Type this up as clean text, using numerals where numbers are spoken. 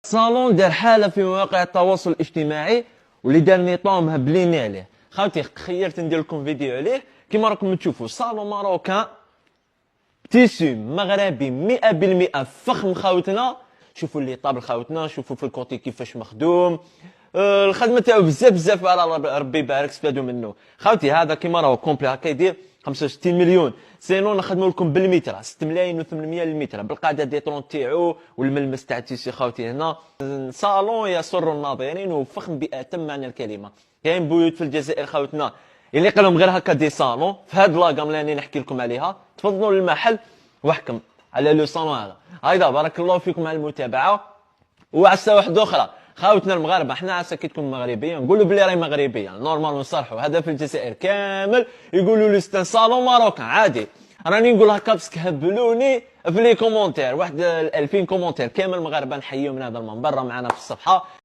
صالون دار حاله في مواقع التواصل الاجتماعي واللي دار نظام مهبلين عليه. خاوتي خيرت ندير لكم فيديو عليه كيما راكم تشوفوا. صالون ماروكان تيسو مغربي 100% فخم خاوتنا. شوفوا اللي طابل خاوتنا، شوفوا في الكوتي كيفاش مخدوم. الخدمه تاعو بزاف على ربي يبارك استفادوا منه. خاوتي هذا كيما راهو كومبلي هكا يدير 65 مليون. سينو نخدموا لكم بالمتر 6 ملايين و800 المتر بالقاعده ديترون تاعو والملمس تاع تيسي خاوتي. هنا صالون يسر الناظرين وفخم باتم معنى الكلمه. كاين بيوت في الجزائر خاوتنا اللي قالهم غير هكا دي صالون. في هاد لاكام اللي راني نحكي لكم عليها تفضلوا للمحل واحكم على لو صالون هذا. هايدا بارك الله فيكم على المتابعه. وعسى واحده اخرى خاوتنا المغاربه، حنا عسى كي تكون مغربيه نقولوا بلي راهي مغربيه نورمال ونصرحوا. هذا في الجزائر كامل يقولوا لي ستان صالون ماروكان عادي. راني نقول هكا بس هبلوني في لي كومونتير واحد 2000 كومونتير كامل مغاربه نحييهم من هذا المنبر معنا في الصفحه.